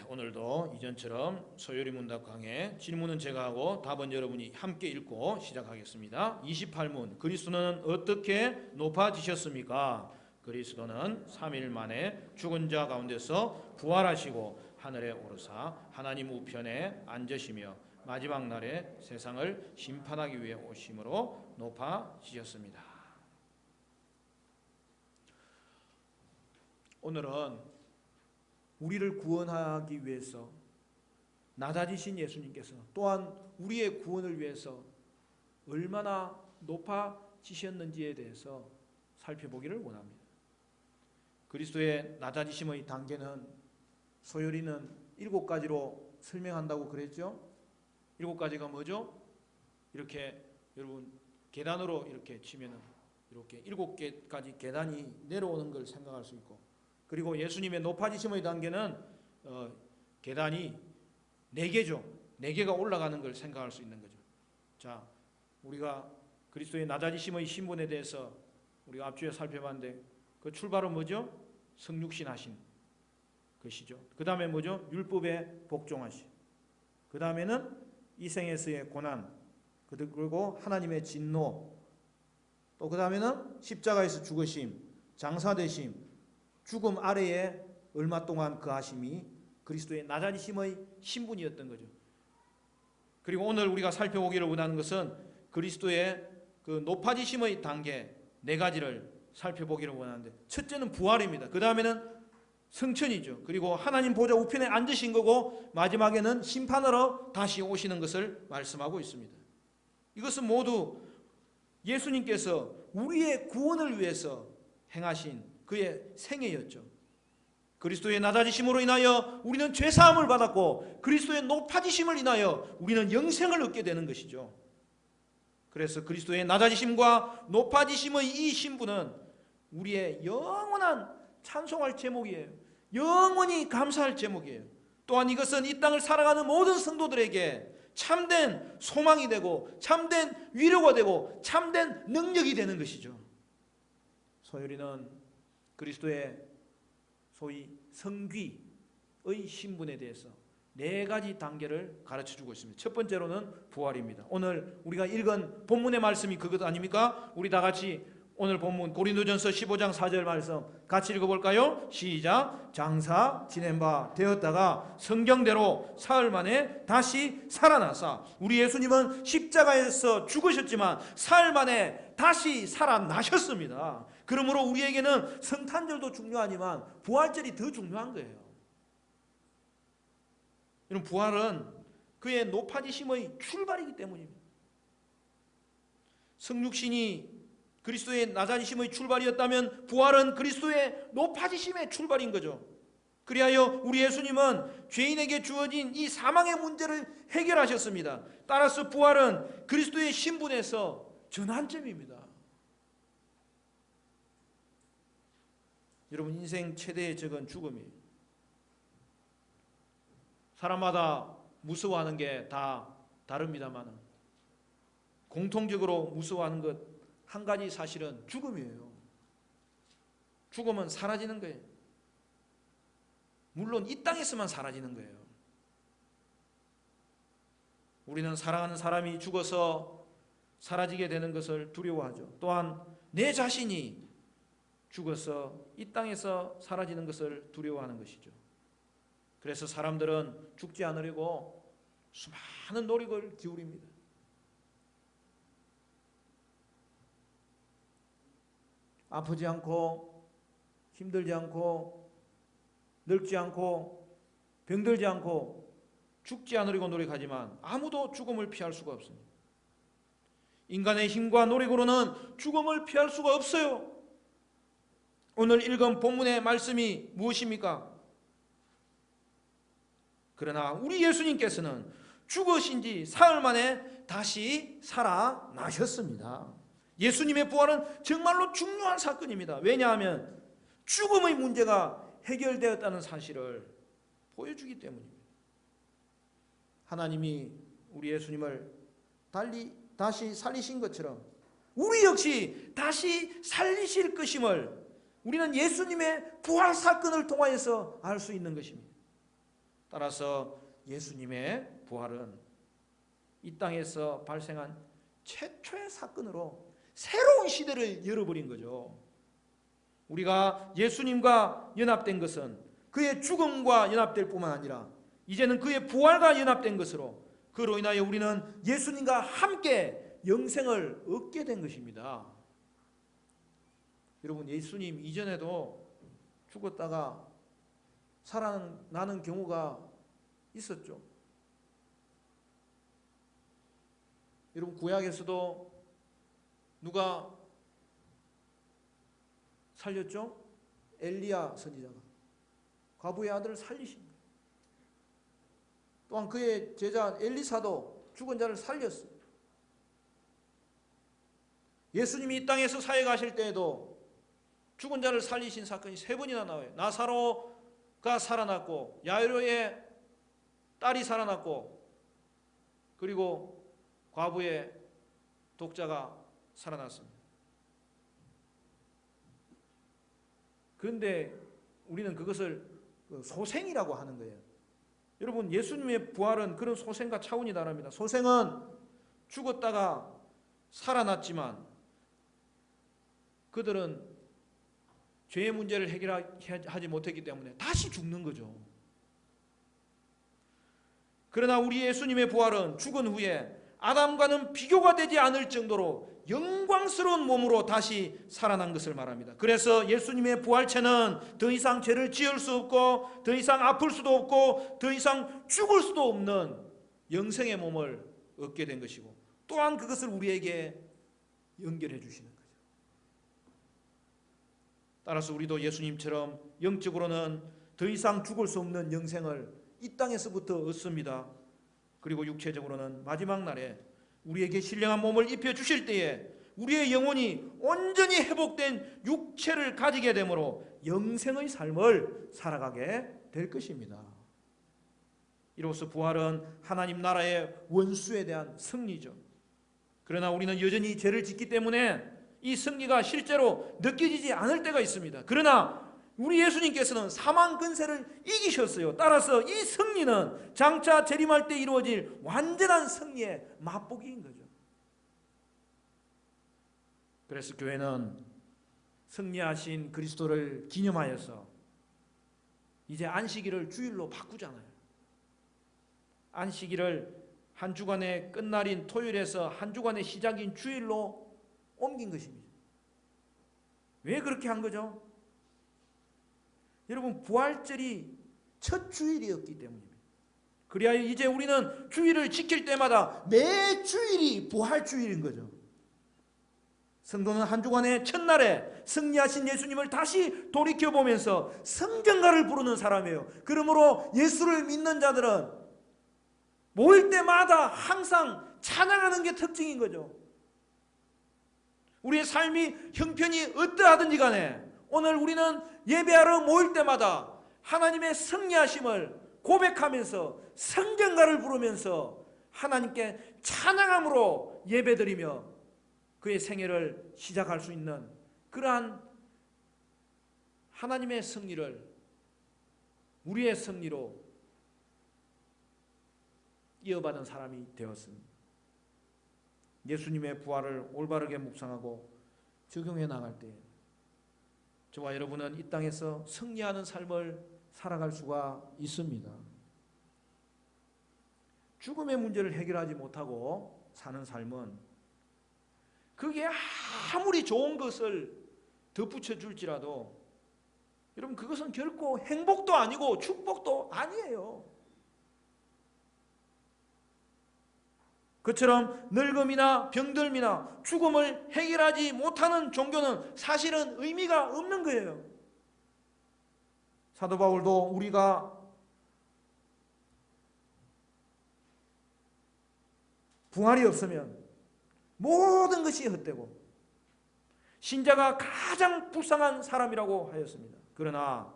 오늘도 이전처럼 소요리 문답 강해 질문은 제가 하고 답은 여러분이 함께 읽고 시작하겠습니다. 28문 그리스도는 어떻게 높아지셨습니까? 그리스도는 3일 만에 죽은 자 가운데서 부활하시고 하늘에 오르사 하나님 우편에 앉으시며 마지막 날에 세상을 심판하기 위해 오심으로 높아지셨습니다. 오늘은 우리를 구원하기 위해서 낮아지신 예수님께서 또한 우리의 구원을 위해서 얼마나 높아지셨는지에 대해서 살펴보기를 원합니다. 그리스도의 낮아지심의 단계는 소요리는 7가지로 설명한다고 그랬죠. 7가지가 뭐죠? 이렇게 여러분 계단으로 이렇게 치면은 이렇게 7개까지 계단이 내려오는 걸 생각할 수 있고, 그리고 예수님의 높아지심의 단계는 계단이 4개죠. 4개가 올라가는 걸 생각할 수 있는 거죠. 자, 우리가 그리스도의 낮아지심의 신분에 대해서 우리가 앞주에 살펴봤는데 그 출발은 뭐죠? 성육신 하신 것이죠. 그 다음에 뭐죠? 율법에 복종하신. 그 다음에는 이 생에서의 고난, 그리고 하나님의 진노, 또 그 다음에는 십자가에서 죽으심, 장사되심, 죽음 아래에 얼마 동안 거하심이 그리스도의 낮아지심의 신분이었던 거죠. 그리고 오늘 우리가 살펴보기를 원하는 것은 그리스도의 그 높아지심의 단계 4가지를 살펴보기를 원하는데, 첫째는 부활입니다. 그 다음에는 성천이죠. 그리고 하나님 보좌 우편에 앉으신 거고, 마지막에는 심판하러 다시 오시는 것을 말씀하고 있습니다. 이것은 모두 예수님께서 우리의 구원을 위해서 행하신 그의 생애였죠. 그리스도의 낮아지심으로 인하여 우리는 죄사함을 받았고, 그리스도의 높아지심을 인하여 우리는 영생을 얻게 되는 것이죠. 그래서 그리스도의 낮아지심과 높아지심의 이 신분은 우리의 영원한 찬송할 제목이에요. 영원히 감사할 제목이에요. 또한 이것은 이 땅을 살아가는 모든 성도들에게 참된 소망이 되고, 참된 위로가 되고, 참된 능력이 되는 것이죠. 소요리는 그리스도의 소위 성귀의 신분에 대해서 4가지 단계를 가르쳐주고 있습니다. 첫 번째로는 부활입니다. 오늘 우리가 읽은 본문의 말씀이 그것 아닙니까? 우리 다 같이 오늘 본문 고린도전서 15장 4절 말씀 같이 읽어볼까요? 시작. 장사 지낸 바 되었다가 성경대로 사흘 만에 다시 살아나사. 우리 예수님은 십자가에서 죽으셨지만 사흘 만에 다시 살아나셨습니다. 그러므로 우리에게는 성탄절도 중요하지만 부활절이 더 중요한 거예요. 이런 부활은 그의 높아지심의 출발이기 때문입니다. 성육신이 그리스도의 낮아지심의 출발이었다면 부활은 그리스도의 높아지심의 출발인 거죠. 그리하여 우리 예수님은 죄인에게 주어진 이 사망의 문제를 해결하셨습니다. 따라서 부활은 그리스도의 신분에서 전환점입니다. 여러분, 인생 최대의 적은 죽음이에요. 사람마다 무서워하는 게 다 다릅니다만 공통적으로 무서워하는 것 한 가지 사실은 죽음이에요. 죽음은 사라지는 거예요. 물론 이 땅에서만 사라지는 거예요. 우리는 사랑하는 사람이 죽어서 사라지게 되는 것을 두려워하죠. 또한 내 자신이 죽어서 이 땅에서 사라지는 것을 두려워하는 것이죠. 그래서 사람들은 죽지 않으려고 수많은 노력을 기울입니다. 아프지 않고 힘들지 않고 늙지 않고 병들지 않고 죽지 않으려고 노력하지만 아무도 죽음을 피할 수가 없습니다. 인간의 힘과 노력으로는 죽음을 피할 수가 없어요. 오늘 읽은 본문의 말씀이 무엇입니까? 그러나 우리 예수님께서는 죽으신 지 사흘 만에 다시 살아나셨습니다. 예수님의 부활은 정말로 중요한 사건입니다. 왜냐하면 죽음의 문제가 해결되었다는 사실을 보여주기 때문입니다. 하나님이 우리 예수님을 다시 살리신 것처럼 우리 역시 다시 살리실 것임을 우리는 예수님의 부활 사건을 통하여서 알 수 있는 것입니다. 따라서 예수님의 부활은 이 땅에서 발생한 최초의 사건으로 새로운 시대를 열어버린 거죠. 우리가 예수님과 연합된 것은 그의 죽음과 연합될 뿐만 아니라 이제는 그의 부활과 연합된 것으로, 그로 인하여 우리는 예수님과 함께 영생을 얻게 된 것입니다. 여러분, 예수님 이전에도 죽었다가 살아나는 경우가 있었죠. 여러분, 구약에서도 누가 살렸죠? 엘리야 선지자가 과부의 아들을 살리신 거예요. 또한 그의 제자 엘리사도 죽은 자를 살렸어요. 예수님이 이 땅에서 사역하실 때에도 죽은 자를 살리신 사건이 3번이나 나와요. 나사로가 살아났고, 야이로의 딸이 살아났고, 그리고 과부의 독자가 살아났습니다. 그런데 우리는 그것을 소생이라고 하는 거예요. 여러분, 예수님의 부활은 그런 소생과 차원이 다릅니다. 소생은 죽었다가 살아났지만 그들은 죄의 문제를 해결하지 못했기 때문에 다시 죽는 거죠. 그러나 우리 예수님의 부활은 죽은 후에 아담과는 비교가 되지 않을 정도로 영광스러운 몸으로 다시 살아난 것을 말합니다. 그래서 예수님의 부활체는 더 이상 죄를 지을 수 없고, 더 이상 아플 수도 없고, 더 이상 죽을 수도 없는 영생의 몸을 얻게 된 것이고, 또한 그것을 우리에게 연결해 주시는 거죠. 따라서 우리도 예수님처럼 영적으로는 더 이상 죽을 수 없는 영생을 이 땅에서부터 얻습니다. 그리고 육체적으로는 마지막 날에 우리에게 신령한 몸을 입혀주실 때에 우리의 영혼이 온전히 회복된 육체를 가지게 되므로 영생의 삶을 살아가게 될 것입니다. 이로써 부활은 하나님 나라의 원수에 대한 승리죠. 그러나 우리는 여전히 죄를 짓기 때문에 이 승리가 실제로 느껴지지 않을 때가 있습니다. 그러나 우리 예수님께서는 사망 근세를 이기셨어요. 따라서 이 승리는 장차 재림할 때 이루어질 완전한 승리의 맛보기인 거죠. 그래서 교회는 승리하신 그리스도를 기념하여서 이제 안식일을 주일로 바꾸잖아요. 안식일을 한 주간의 끝날인 토요일에서 한 주간의 시작인 주일로 옮긴 것입니다. 왜 그렇게 한 거죠? 여러분, 부활절이 첫 주일이었기 때문입니다. 그래야 이제 우리는 주일을 지킬 때마다 매 주일이 부활주일인 거죠. 성도는 한 주간의 첫날에 승리하신 예수님을 다시 돌이켜보면서 성전가를 부르는 사람이에요. 그러므로 예수를 믿는 자들은 모일 때마다 항상 찬양하는 게 특징인 거죠. 우리의 삶이 형편이 어떠하든지 간에 오늘 우리는 예배하러 모일 때마다 하나님의 승리하심을 고백하면서 성전가를 부르면서 하나님께 찬양함으로 예배드리며 그의 생애를 시작할 수 있는 그러한 하나님의 승리를 우리의 승리로 이어받은 사람이 되었습니다. 예수님의 부활을 올바르게 묵상하고 적용해 나갈 때 저와 여러분은 이 땅에서 승리하는 삶을 살아갈 수가 있습니다. 죽음의 문제를 해결하지 못하고 사는 삶은 그게 아무리 좋은 것을 덧붙여 줄지라도 여러분, 그것은 결코 행복도 아니고 축복도 아니에요. 그처럼 늙음이나 병듦이나 죽음을 해결하지 못하는 종교는 사실은 의미가 없는 거예요. 사도 바울도 우리가 부활이 없으면 모든 것이 헛되고 신자가 가장 불쌍한 사람이라고 하였습니다. 그러나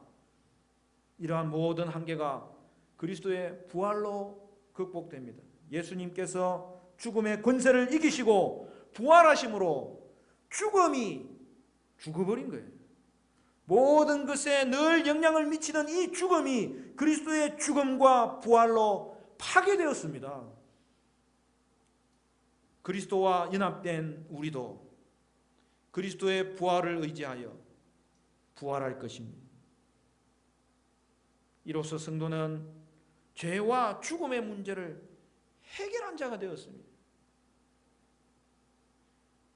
이러한 모든 한계가 그리스도의 부활로 극복됩니다. 예수님께서 죽음의 권세를 이기시고 부활하심으로 죽음이 죽어버린 거예요. 모든 것에 늘 영향을 미치는 이 죽음이 그리스도의 죽음과 부활로 파괴되었습니다. 그리스도와 연합된 우리도 그리스도의 부활을 의지하여 부활할 것입니다. 이로써 성도는 죄와 죽음의 문제를 해결한 자가 되었습니다.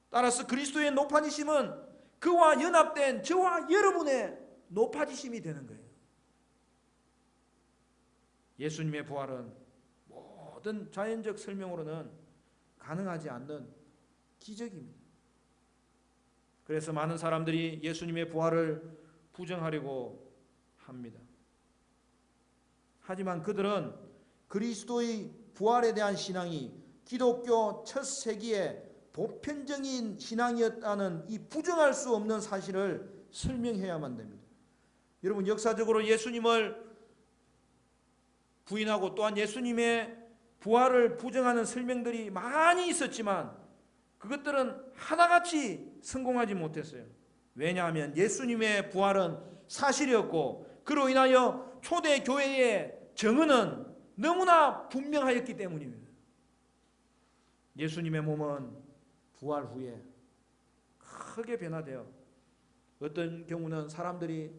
따라서 그리스도의 높아지심은 그와 연합된 저와 여러분의 높아지심이 되는 거예요. 예수님의 부활은 모든 자연적 설명으로는 가능하지 않는 기적입니다. 그래서 많은 사람들이 예수님의 부활을 부정하려고 합니다. 하지만 그들은 그리스도의 부활에 대한 신앙이 기독교 첫 세기의 보편적인 신앙이었다는 이 부정할 수 없는 사실을 설명해야만 됩니다. 여러분, 역사적으로 예수님을 부인하고 또한 예수님의 부활을 부정하는 설명들이 많이 있었지만 그것들은 하나같이 성공하지 못했어요. 왜냐하면 예수님의 부활은 사실이었고 그로 인하여 초대 교회의 정언은 너무나 분명하였기 때문입니다. 예수님의 몸은 부활 후에 크게 변화되어 어떤 경우는 사람들이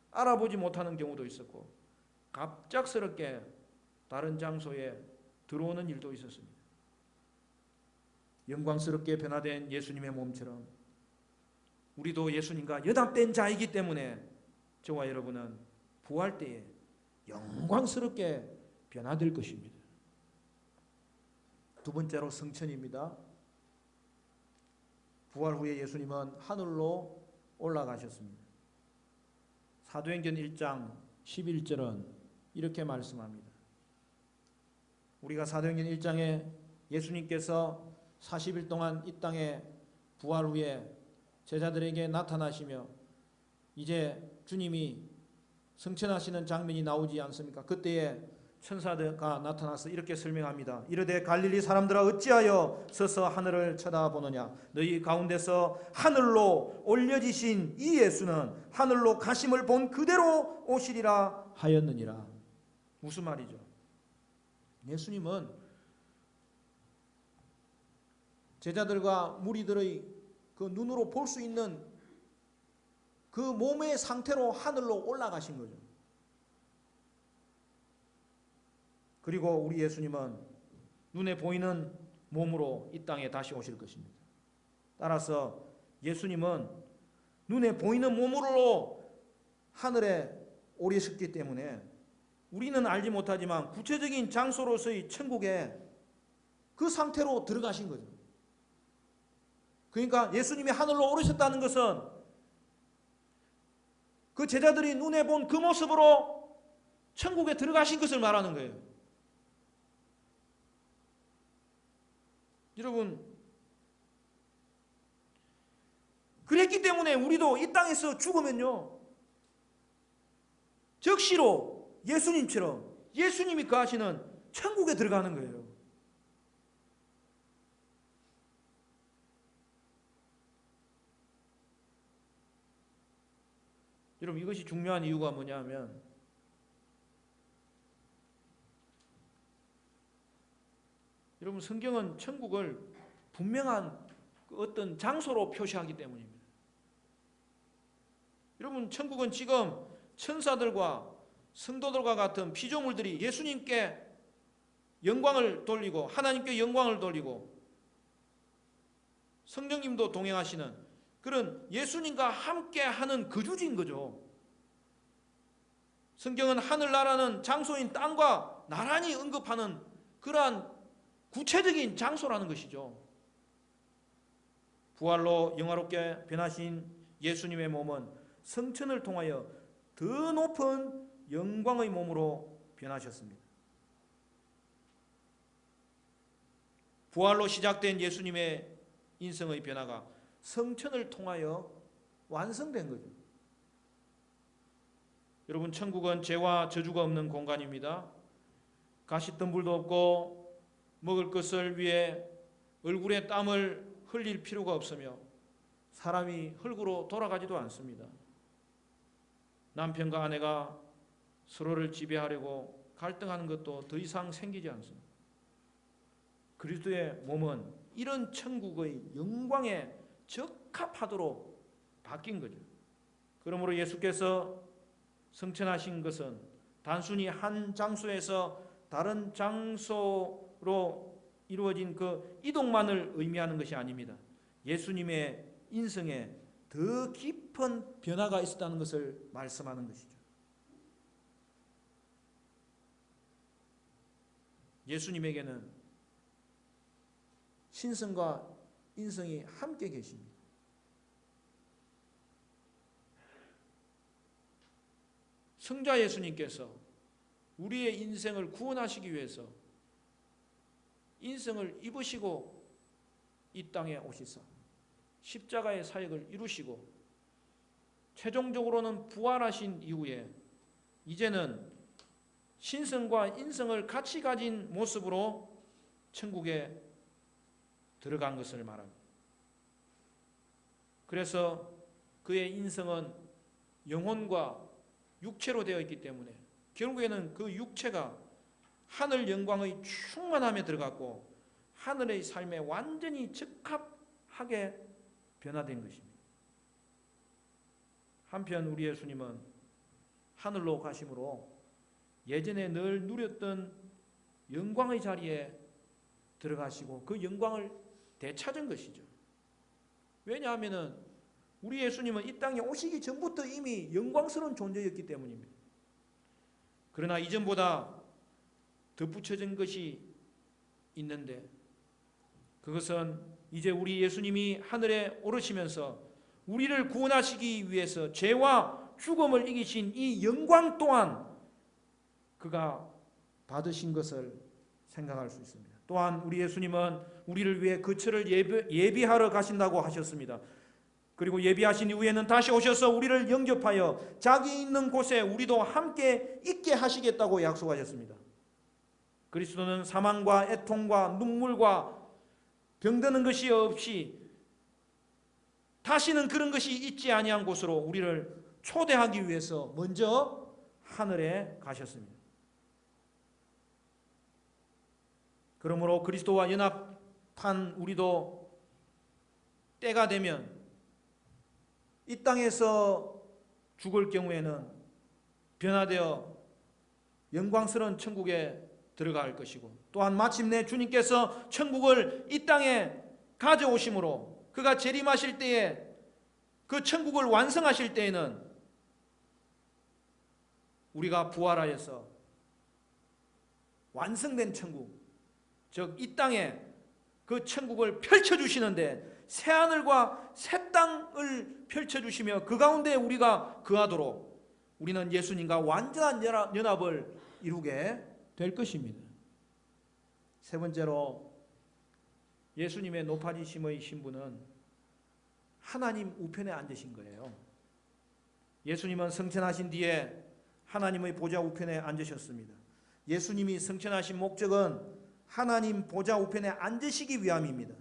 알아보지 못하는 경우도 있었고 갑작스럽게 다른 장소에 들어오는 일도 있었습니다. 영광스럽게 변화된 예수님의 몸처럼 우리도 예수님과 연합된 자이기 때문에 저와 여러분은 부활 때에 영광스럽게 변화될 것입니다. 두 번째로 성천입니다. 부활 후에 예수님은 하늘로 올라가셨습니다. 사도행전 1장 11절은 이렇게 말씀합니다. 우리가 사도행전 1장에 예수님께서 40일 동안 이 땅에 부활 후에 제자들에게 나타나시며 이제 주님이 성천하시는 장면이 나오지 않습니까? 그때에 천사가 나타나서 이렇게 설명합니다. 이르되 갈릴리 사람들아 어찌하여 서서 하늘을 쳐다보느냐? 너희 가운데서 하늘로 올려지신 이 예수는 하늘로 가심을 본 그대로 오시리라 하였느니라. 무슨 말이죠? 예수님은 제자들과 무리들의 그 눈으로 볼 수 있는 그 몸의 상태로 하늘로 올라가신 거죠. 그리고 우리 예수님은 눈에 보이는 몸으로 이 땅에 다시 오실 것입니다. 따라서 예수님은 눈에 보이는 몸으로 하늘에 오르셨기 때문에 우리는 알지 못하지만 구체적인 장소로서의 천국에 그 상태로 들어가신 거죠. 그러니까 예수님이 하늘로 오르셨다는 것은 그 제자들이 눈에 본 그 모습으로 천국에 들어가신 것을 말하는 거예요. 여러분, 그랬기 때문에 우리도 이 땅에서 죽으면요 적시로 예수님처럼 예수님이 거하시는 천국에 들어가는 거예요. 여러분, 이것이 중요한 이유가 뭐냐면 여러분, 성경은 천국을 분명한 어떤 장소로 표시하기 때문입니다. 여러분, 천국은 지금 천사들과 성도들과 같은 피조물들이 예수님께 영광을 돌리고 하나님께 영광을 돌리고 성령님도 동행하시는 그런 예수님과 함께하는 거주지인 거죠. 성경은 하늘나라는 장소인 땅과 나란히 언급하는 그러한 구체적인 장소라는 것이죠. 부활로 영화롭게 변하신 예수님의 몸은 성천을 통하여 더 높은 영광의 몸으로 변하셨습니다. 부활로 시작된 예수님의 인성의 변화가 성천을 통하여 완성된 거죠. 여러분, 천국은 죄와 저주가 없는 공간입니다. 가시덤불도 없고 먹을 것을 위해 얼굴에 땀을 흘릴 필요가 없으며 사람이 흙으로 돌아가지도 않습니다. 남편과 아내가 서로를 지배하려고 갈등하는 것도 더 이상 생기지 않습니다. 그리스도의 몸은 이런 천국의 영광에 적합하도록 바뀐 거죠. 그러므로 예수께서 승천하신 것은 단순히 한 장소에서 다른 장소로 이루어진 그 이동만을 의미하는 것이 아닙니다. 예수님의 인생에 더 깊은 변화가 있었다는 것을 말씀하는 것이죠. 예수님에게는 신성과 인성이 함께 계십니다. 성자 예수님께서 우리의 인생을 구원하시기 위해서 인성을 입으시고 이 땅에 오시사 십자가의 사역을 이루시고 최종적으로는 부활하신 이후에 이제는 신성과 인성을 같이 가진 모습으로 천국에 들어간 것을 말합니다. 그래서 그의 인성은 영혼과 육체로 되어 있기 때문에 결국에는 그 육체가 하늘 영광의 충만함에 들어갔고 하늘의 삶에 완전히 적합하게 변화된 것입니다. 한편 우리 예수님은 하늘로 가심으로 예전에 늘 누렸던 영광의 자리에 들어가시고 그 영광을 되찾은 것이죠. 왜냐하면 우리 예수님은 이 땅에 오시기 전부터 이미 영광스러운 존재였기 때문입니다. 그러나 이전보다 덧붙여진 것이 있는데 그것은 이제 우리 예수님이 하늘에 오르시면서 우리를 구원하시기 위해서 죄와 죽음을 이기신 이 영광 또한 그가 받으신 것을 생각할 수 있습니다. 또한 우리 예수님은 우리를 위해 거처를 예비하러 가신다고 하셨습니다. 그리고 예비하신 이후에는 다시 오셔서 우리를 영접하여 자기 있는 곳에 우리도 함께 있게 하시겠다고 약속하셨습니다. 그리스도는 사망과 애통과 눈물과 병드는 것이 없이 다시는 그런 것이 있지 아니한 곳으로 우리를 초대하기 위해서 먼저 하늘에 가셨습니다. 그러므로 그리스도와 연합한 우리도 때가 되면 이 땅에서 죽을 경우에는 변화되어 영광스러운 천국에 들어갈 것이고 또한 마침내 주님께서 천국을 이 땅에 가져오심으로 그가 재림하실 때에 그 천국을 완성하실 때에는 우리가 부활하여서 완성된 천국, 즉 이 땅에 그 천국을 펼쳐주시는데 새하늘과 새 땅을 펼쳐주시며 그 가운데 우리가 거하도록 우리는 예수님과 완전한 연합을 이루게 될 것입니다. 세 번째로 예수님의 높아지심의 신분은 하나님 우편에 앉으신 거예요. 예수님은 승천하신 뒤에 하나님의 보좌 우편에 앉으셨습니다. 예수님이 승천하신 목적은 하나님 보좌 우편에 앉으시기 위함입니다.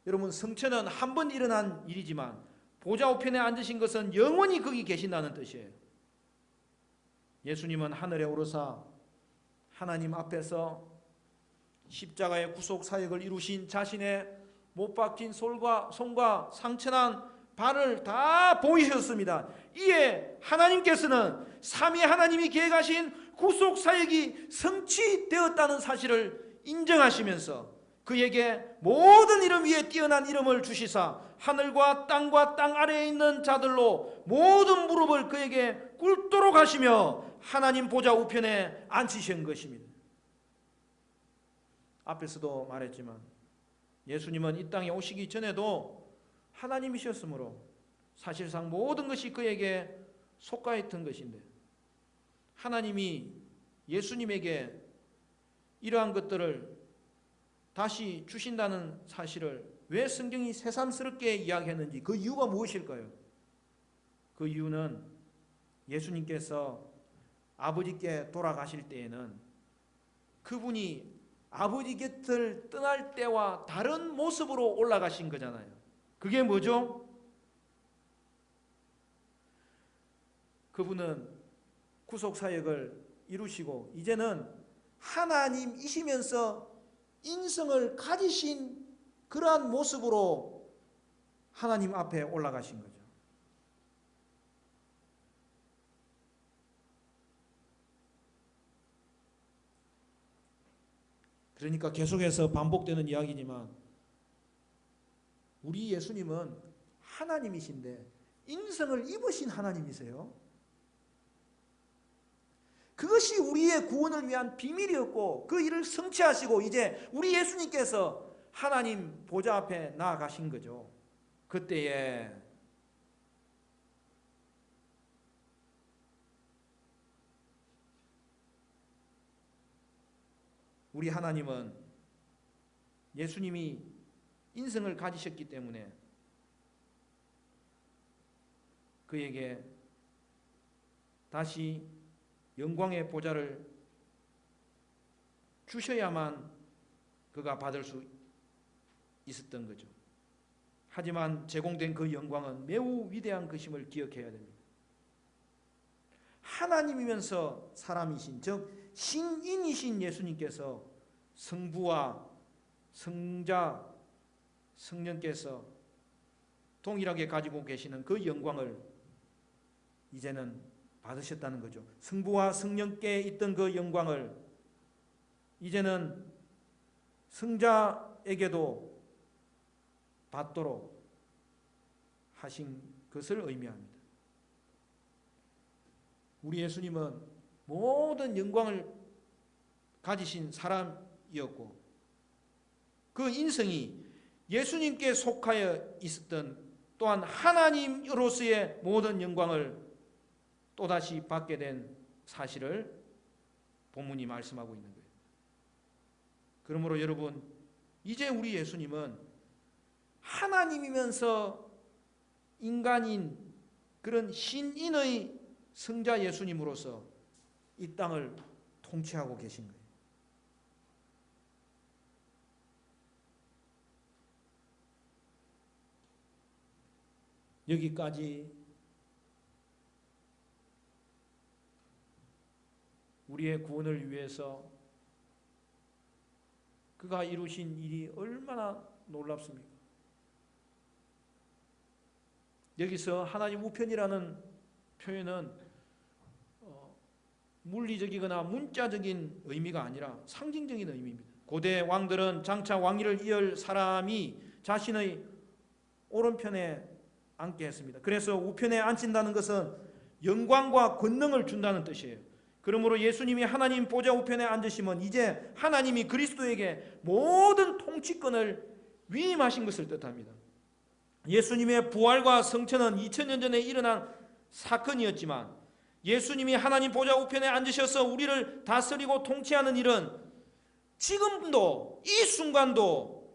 여러분, 승천은 한 번 일어난 일이지만 보좌 우편에 앉으신 것은 영원히 거기 계신다는 뜻이에요. 예수님은 하늘에 오르사 하나님 앞에서 십자가의 구속 사역을 이루신 자신의 못 박힌 손과 상처난 발을 다 보이셨습니다. 이에 하나님께서는 삼위 하나님이 계획하신 구속 사역이 성취되었다는 사실을 인정하시면서 그에게 모든 이름 위에 뛰어난 이름을 주시사 하늘과 땅 아래에 있는 자들로 모든 무릎을 그에게 꿇도록 하시며 하나님 보좌 우편에 앉히신 것입니다. 앞에서도 말했지만 예수님은 이 땅에 오시기 전에도 하나님이셨으므로 사실상 모든 것이 그에게 속가했던 것인데 하나님이 예수님에게 이러한 것들을 다시 주신다는 사실을 왜 성경이 새삼스럽게 이야기했는지 그 이유가 무엇일까요? 그 이유는 예수님께서 아버지께 돌아가실 때에는 그분이 아버지 곁을 떠날 때와 다른 모습으로 올라가신 거잖아요. 그게 뭐죠? 그분은 구속사역을 이루시고 이제는 하나님이시면서 인성을 가지신 그러한 모습으로 하나님 앞에 올라가신 거죠. 그러니까 계속해서 반복되는 이야기지만 우리 예수님은 하나님이신데 인성을 입으신 하나님이세요. 그것이 우리의 구원을 위한 비밀이었고 그 일을 성취하시고 이제 우리 예수님께서 하나님 보좌 앞에 나아가신 거죠. 그때에 우리 하나님은 예수님이 인성을 가지셨기 때문에 그에게 다시 영광의 보좌를 주셔야만 그가 받을 수 있었던 거죠. 하지만 제공된 그 영광은 매우 위대한 것임을 기억해야 됩니다. 하나님이면서 사람이신 즉 신인이신 예수님께서 성부와 성자, 성령께서 동일하게 가지고 계시는 그 영광을 이제는 받으셨다는 거죠. 성부와 성령께 있던 그 영광을 이제는 성자에게도 받도록 하신 것을 의미합니다. 우리 예수님은 모든 영광을 가지신 사람이었고 그 인성이 예수님께 속하여 있었던 또한 하나님으로서의 모든 영광을 또다시 받게 된 사실을 본문이 말씀하고 있는 거예요. 그러므로 여러분 이제 우리 예수님은 하나님이면서 인간인 그런 신인의 성자 예수님으로서 이 땅을 통치하고 계신 거예요. 여기까지 우리의 구원을 위해서 그가 이루신 일이 얼마나 놀랍습니까? 여기서 하나님 우편이라는 표현은 물리적이거나 문자적인 의미가 아니라 상징적인 의미입니다. 고대 왕들은 장차 왕위를 이을 사람이 자신의 오른편에 앉게 했습니다. 그래서 우편에 앉힌다는 것은 영광과 권능을 준다는 뜻이에요. 그러므로 예수님이 하나님 보좌 우편에 앉으시면 이제 하나님이 그리스도에게 모든 통치권을 위임하신 것을 뜻합니다. 예수님의 부활과 성천은 2000년 전에 일어난 사건이었지만 예수님이 하나님 보좌 우편에 앉으셔서 우리를 다스리고 통치하는 일은 지금도 이 순간도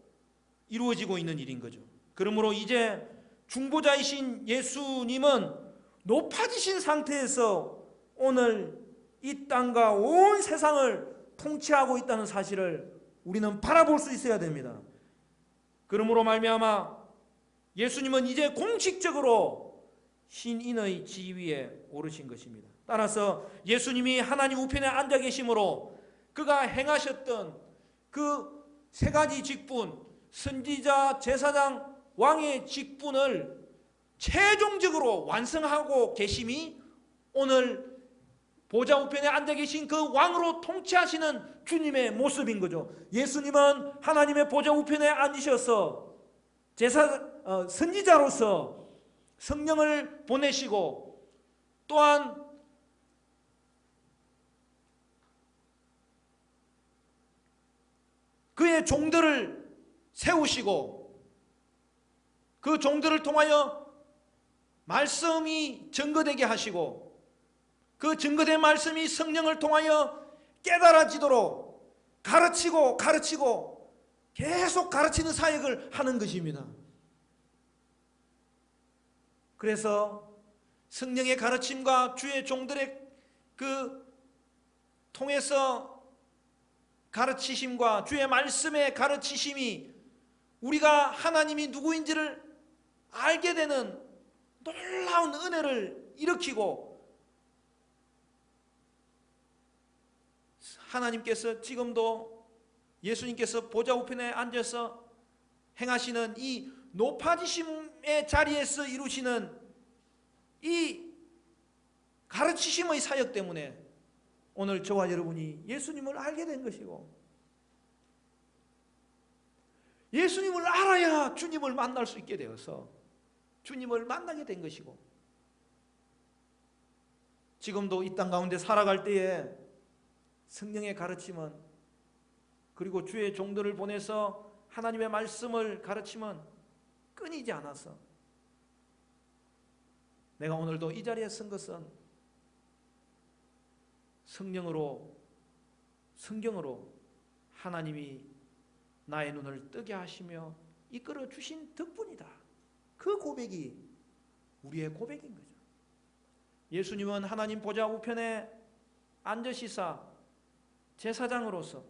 이루어지고 있는 일인 거죠. 그러므로 이제 중보자이신 예수님은 높아지신 상태에서 오늘 이 땅과 온 세상을 통치하고 있다는 사실을 우리는 바라볼 수 있어야 됩니다. 그러므로 말미암아 예수님은 이제 공식적으로 신인의 지위에 오르신 것입니다. 따라서 예수님이 하나님 우편에 앉아 계심으로 그가 행하셨던 그 세 가지 직분, 선지자, 제사장, 왕의 직분을 최종적으로 완성하고 계심이 오늘 보좌 우편에 앉아 계신 그 왕으로 통치하시는 주님의 모습인 거죠. 예수님은 하나님의 보좌 우편에 앉으셔서 선지자로서 성령을 보내시고 또한 그의 종들을 세우시고 그 종들을 통하여 말씀이 증거되게 하시고 그 증거된 말씀이 성령을 통하여 깨달아지도록 가르치고 계속 가르치는 사역을 하는 것입니다. 그래서 성령의 가르침과 주의 종들의 그 통해서 가르치심과 주의 말씀의 가르치심이 우리가 하나님이 누구인지를 알게 되는 놀라운 은혜를 일으키고 하나님께서 지금도 예수님께서 보좌 우편에 앉아서 행하시는 이 높아지심의 자리에서 이루시는 이 가르치심의 사역 때문에 오늘 저와 여러분이 예수님을 알게 된 것이고, 예수님을 알아야 주님을 만날 수 있게 되어서 주님을 만나게 된 것이고, 지금도 이 땅 가운데 살아갈 때에 성령의 가르침은, 그리고 주의 종들을 보내서 하나님의 말씀을 가르침은 끊이지 않아서 내가 오늘도 이 자리에 선 것은 성령으로, 성경으로 하나님이 나의 눈을 뜨게 하시며 이끌어 주신 덕분이다. 그 고백이 우리의 고백인 거죠. 예수님은 하나님 보좌 우편에 앉으시사 제사장으로서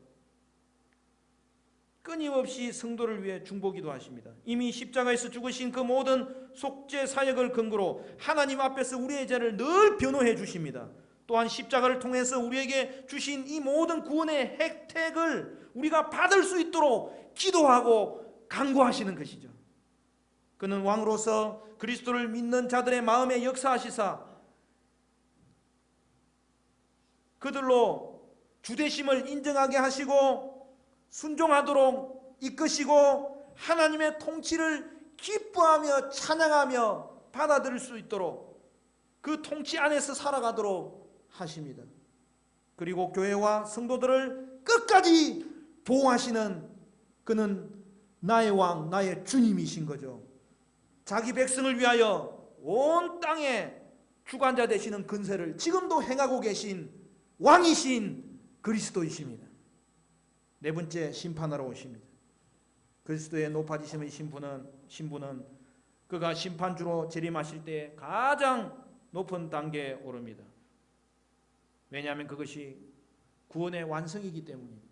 끊임없이 성도를 위해 중보기도 하십니다. 이미 십자가에서 죽으신 그 모든 속죄 사역을 근거로 하나님 앞에서 우리의 죄를 늘 변호해 주십니다. 또한 십자가를 통해서 우리에게 주신 이 모든 구원의 혜택을 우리가 받을 수 있도록 기도하고 간구하시는 것이죠. 그는 왕으로서 그리스도를 믿는 자들의 마음에 역사하시사 그들로 주되심을 인정하게 하시고 순종하도록 이끄시고 하나님의 통치를 기뻐하며 찬양하며 받아들일 수 있도록 그 통치 안에서 살아가도록 하십니다. 그리고 교회와 성도들을 끝까지 보호하시는 그는 나의 왕, 나의 주님이신 거죠. 자기 백성을 위하여 온 땅에 주관자 되시는 근세를 지금도 행하고 계신 왕이신 그리스도이십니다. 네 번째, 심판하러 오십니다. 그리스도의 높아지심의 신부는 그가 심판주로 재림하실 때 가장 높은 단계에 오릅니다. 왜냐하면 그것이 구원의 완성이기 때문입니다.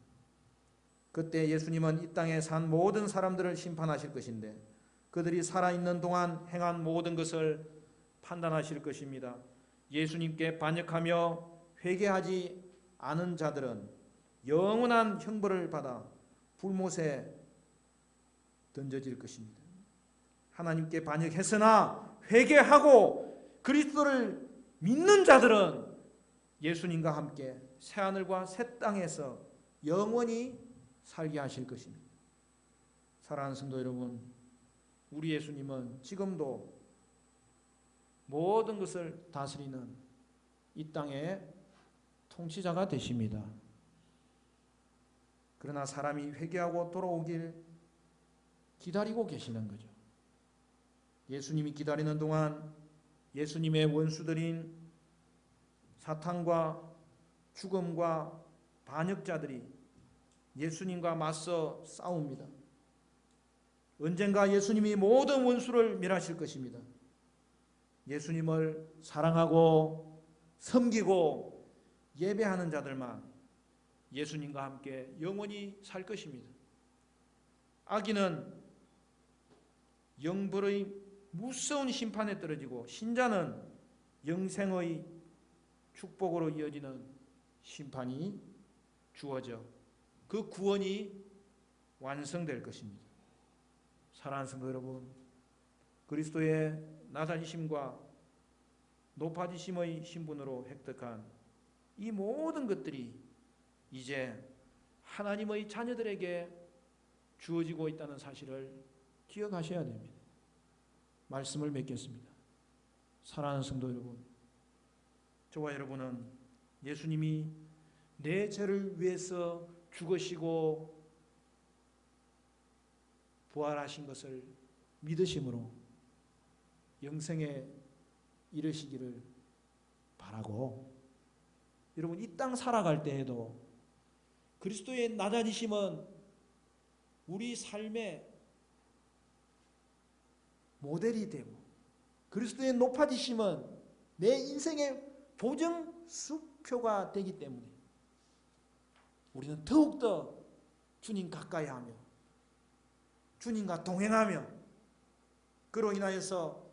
그때 예수님은 이 땅에 산 모든 사람들을 심판하실 것인데 그들이 살아있는 동안 행한 모든 것을 판단하실 것입니다. 예수님께 반역하며 회개하지 않은 자들은 영원한 형벌을 받아 불못에 던져질 것입니다. 하나님께 반역했으나 회개하고 그리스도를 믿는 자들은 예수님과 함께 새하늘과 새 땅에서 영원히 살게 하실 것입니다. 사랑하는 성도 여러분, 우리 예수님은 지금도 모든 것을 다스리는 이 땅의 통치자가 되십니다. 그러나 사람이 회개하고 돌아오길 기다리고 계시는 거죠. 예수님이 기다리는 동안 예수님의 원수들인 사탄과 죽음과 반역자들이 예수님과 맞서 싸웁니다. 언젠가 예수님이 모든 원수를 멸하실 것입니다. 예수님을 사랑하고 섬기고 예배하는 자들만 예수님과 함께 영원히 살 것입니다. 악인은 영벌의 무서운 심판에 떨어지고 신자는 영생의 축복으로 이어지는 심판이 주어져 그 구원이 완성될 것입니다. 사랑하는 성도 여러분, 그리스도의 낮아지심과 높아지심의 신분으로 획득한 이 모든 것들이 이제 하나님의 자녀들에게 주어지고 있다는 사실을 기억하셔야 됩니다. 말씀을 맺겠습니다. 사랑하는 성도 여러분, 저와 여러분은 예수님이 내 죄를 위해서 죽으시고 부활하신 것을 믿으심으로 영생에 이르시기를 바라고, 여러분 이 땅 살아갈 때에도 그리스도의 낮아지심은 우리 삶의 모델이 되고 그리스도의 높아지심은 내 인생의 보증수표가 되기 때문에 우리는 더욱더 주님 가까이 하며 주님과 동행하며 그로 인하여서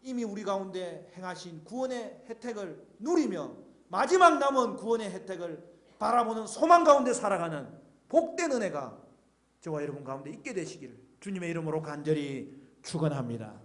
이미 우리 가운데 행하신 구원의 혜택을 누리며 마지막 남은 구원의 혜택을 바라보는 소망 가운데 살아가는 복된 은혜가 저와 여러분 가운데 있게 되시기를 주님의 이름으로 간절히 축원합니다.